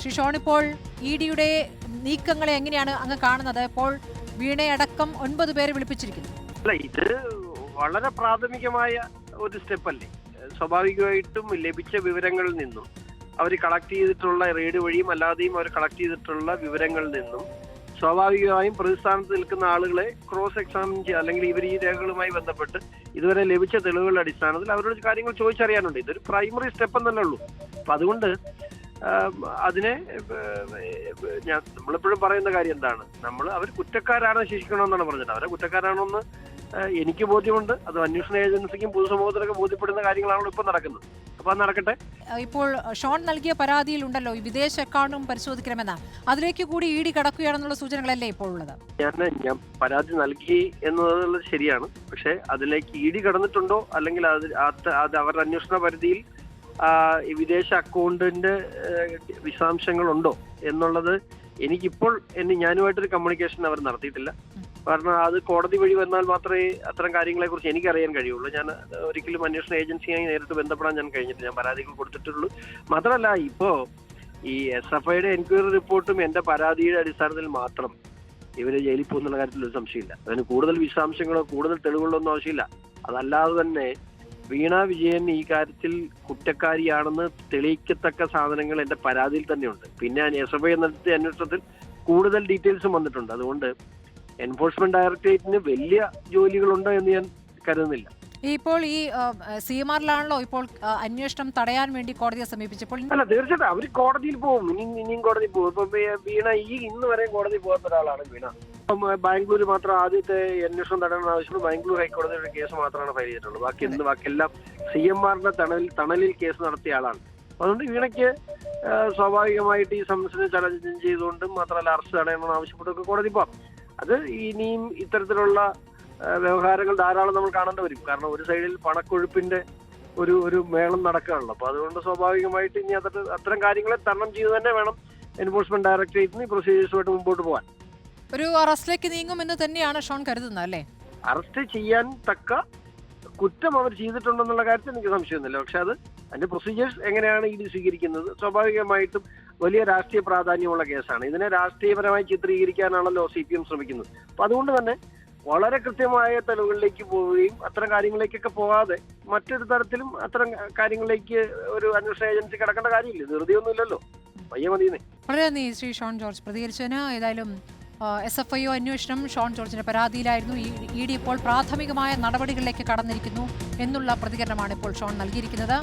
Shri Sean, ഇപ്പോൾ E ഡിയുടെ നീക്കങ്ങളെ എങ്ങനെയാണ് അങ്ങ് കാണുന്നത്? ഇപ്പോൾ വീണയടക്കം 9 പേരെ വിളിപ്പിച്ചിരിക്കുന്നു. അല്ല, ഇത് വളരെ പ്രാഥമികമായ ഒരു സ്റ്റെപ്പല്ലേ. സ്വാഭാവികമായിട്ടും ലഭിച്ച വിവരങ്ങളിൽ നിന്നും അവർ കളക്ട് ചെയ്തിട്ടുള്ള റെയ്ഡ് വഴിയും അല്ലാതെയും അവർ കളക്ട് ചെയ്തിട്ടുള്ള വിവരങ്ങളിൽ നിന്നും സ്വാഭാവികമായും പ്രതിസ്ഥാനത്ത് നിൽക്കുന്ന ആളുകളെ ക്രോസ് എക്സാമിൻ ചെയ്യുക, അല്ലെങ്കിൽ ഇവർ ഈ രേഖകളുമായി ബന്ധപ്പെട്ട് ഇതുവരെ ലഭിച്ച തെളിവുകളുടെ അടിസ്ഥാനത്തിൽ അവരോട് കാര്യങ്ങൾ ചോദിച്ചറിയാനുണ്ട്. ഇതൊരു പ്രൈമറി സ്റ്റെപ്പ് എന്നല്ലേ ഉള്ളൂ. അപ്പൊ അതുകൊണ്ട് അതിനെ നമ്മളെപ്പോഴും പറയുന്ന കാര്യം എന്താണ്, അവർ കുറ്റക്കാരാണ് ശിക്ഷിക്കണമെന്നാണ് പറഞ്ഞത്. അവരെ കുറ്റക്കാരാണെന്ന് എനിക്ക് ബോധ്യമുണ്ട്. അത് അന്വേഷണ ഏജൻസിക്കും പൊതുസമൂഹത്തിനൊക്കെ ബോധ്യപ്പെടുന്ന കാര്യങ്ങളാണല്ലോ ഇപ്പൊ നടക്കുന്നത്. അപ്പൊ അത് നടക്കട്ടെ. ഇപ്പോൾ ഷോൺ നൽകിയ പരാതിയിൽ ഉണ്ടല്ലോ ഈ വിദേശ അക്കൗണ്ടും പരിശോധിക്കണമെന്ന, അതിലേക്ക് കൂടി ഇ ഡി കടക്കുകയാണെന്നുള്ള സൂചനകളല്ലേ ഇപ്പോൾ ഉള്ളത്? ഞാൻ പരാതി നൽകി എന്നുള്ളത് ശരിയാണ്. പക്ഷെ അതിലേക്ക് ഇ ഡി കടന്നിട്ടുണ്ടോ, അല്ലെങ്കിൽ അത് അവരുടെ അന്വേഷണ പരിധിയിൽ വിദേശ അക്കൗണ്ടിന്റെ വിശദാംശങ്ങളുണ്ടോ എന്നുള്ളത് എനിക്കിപ്പോൾ ഞാനുമായിട്ടൊരു കമ്മ്യൂണിക്കേഷൻ അവർ നടത്തിയിട്ടില്ല. കാരണം അത് കോടതി വഴി വന്നാൽ മാത്രമേ അത്തരം കാര്യങ്ങളെ കുറിച്ച് എനിക്കറിയാൻ കഴിയുള്ളൂ. ഞാൻ ഒരിക്കലും അന്വേഷണ ഏജൻസിയായി നേരിട്ട് ബന്ധപ്പെടാൻ ഞാൻ കഴിഞ്ഞിട്ടില്ല. ഞാൻ പരാതികൾ കൊടുത്തിട്ടുള്ളൂ. മാത്രമല്ല, ഇപ്പോ ഈ SFIയുടെ എൻക്വയറി റിപ്പോർട്ടും എന്റെ പരാതിയുടെ അടിസ്ഥാനത്തിൽ മാത്രം ഇവര് ജയിലിൽ പോകുന്നുള്ള കാര്യത്തിൽ ഒരു സംശയമില്ല. അതിന് കൂടുതൽ വിശദാംശങ്ങളോ കൂടുതൽ തെളിവുകളോ ഒന്നും ആവശ്യമില്ല. അതല്ലാതെ തന്നെ വീണ വിജയൻ ഈ കാര്യത്തിൽ കുറ്റക്കാരിയാണെന്ന് തെളിയിക്കത്തക്ക സാധനങ്ങൾ എന്റെ പരാതിയിൽ തന്നെയുണ്ട്. പിന്നെ SFI നടത്തിയ അന്വേഷണത്തിൽ കൂടുതൽ ഡീറ്റെയിൽസും വന്നിട്ടുണ്ട്. അതുകൊണ്ട് എൻഫോഴ്സ്മെന്റ് ഡയറക്ടറേറ്റിന് വലിയ ജോലികളുണ്ട് എന്ന് ഞാൻ കരുതുന്നില്ല. ഇപ്പോൾ ഈ CMRലാണല്ലോ ഇപ്പോൾ അന്വേഷണം തടയാൻ വേണ്ടി കോടതിയെ സമീപിച്ചപ്പോൾ. അല്ല, തീർച്ചയായിട്ടും അവർ കോടതിയിൽ പോകും. ഇനിയും കോടതിയിൽ പോകും. ഇപ്പൊ വീണ ഇന്ന് വരെ കോടതി പോകാത്ത ഒരാളാണ് വീണ. ഇപ്പം ബാംഗ്ലൂർ മാത്രം ആദ്യത്തെ അന്വേഷണം തടയണമെന്ന് ആവശ്യപ്പെട്ട് ബാംഗ്ലൂർ ഹൈക്കോടതിയുടെ കേസ് മാത്രമാണ് ഫയൽ ചെയ്തിട്ടുള്ളത്. ബാക്കിയെല്ലാം CMRന്റെ തണലിൽ കേസ് നടത്തിയ ആളാണ്. അതുകൊണ്ട് വീണയ്ക്ക് സ്വാഭാവികമായിട്ട് ഈ സമസ്യനെ ചലഞ്ച് ചെയ്തുകൊണ്ടും മാത്രമല്ല അറസ്റ്റ് തടയണമെന്ന് ആവശ്യപ്പെട്ടൊക്കെ കോടതി പോകാം. അത് ഇനിയും ഇത്തരത്തിലുള്ള വ്യവഹാരങ്ങൾ ധാരാളം നമ്മൾ കാണേണ്ടി വരും. കാരണം ഒരു സൈഡിൽ പണക്കൊഴുപ്പിന്റെ ഒരു മേളം നടക്കുകയാണല്ലോ. അപ്പൊ അതുകൊണ്ട് സ്വാഭാവികമായിട്ട് ഇനി അത്തരം കാര്യങ്ങളെ തരണം ചെയ്ത് തന്നെ വേണം എൻഫോഴ്സ്മെന്റ് ഡയറക്ടറേറ്റിന് പ്രൊസീജിയേഴ്സുമായിട്ട് മുമ്പോട്ട് പോകാൻ. ഒരു അറസ്റ്റിലേക്ക് നീങ്ങുമെന്ന് തന്നെയാണ് ഷോൺ കരുതുന്നത് അല്ലേ? അറസ്റ്റ് ചെയ്യാൻ തക്ക കുറ്റം അവർ ചെയ്തിട്ടുണ്ടെന്നുള്ള കാര്യത്തിൽ എനിക്ക് സംശയമൊന്നുമില്ല. പക്ഷെ അതിന്റെ പ്രൊസീജിയേഴ്സ് എങ്ങനെയാണ് ഇത് സ്വീകരിക്കുന്നത്? സ്വാഭാവികമായിട്ടും വലിയ രാഷ്ട്രീയ പ്രാധാന്യമുള്ള കേസാണ്. ഇതിനെ രാഷ്ട്രീയപരമായി ചിത്രീകരിക്കാനാണല്ലോ CPM ശ്രമിക്കുന്നത്. അപ്പൊ അതുകൊണ്ട് തന്നെ വളരെ കൃത്യമായ തെളിവുകളിലേക്ക് പോവുകയും അത്തരം കാര്യങ്ങളിലേക്കൊക്കെ പോകാതെ മറ്റൊരു തരത്തിലും അത്തരം കാര്യങ്ങളിലേക്ക് ഒരു അന്വേഷണ ഏജൻസി കിടക്കേണ്ട കാര്യമില്ല. ധൃതിയൊന്നുമില്ലല്ലോ, പയ്യെ മതിയെന്നേ. വളരെ നന്ദി ശ്രീ ഷോൺ ജോർജ് പ്രതികരിച്ചതിന്. ഏതായാലും SFIO അന്വേഷണം ഷോൺ ജോർജിന്റെ പരാതിയിലായിരുന്നു. ഇ ഡി ഇപ്പോൾ പ്രാഥമികമായ നടപടികളിലേക്ക് കടന്നിരിക്കുന്നു എന്നുള്ള പ്രതികരണമാണ് ഇപ്പോൾ ഷോൺ നൽകിയിരിക്കുന്നത്.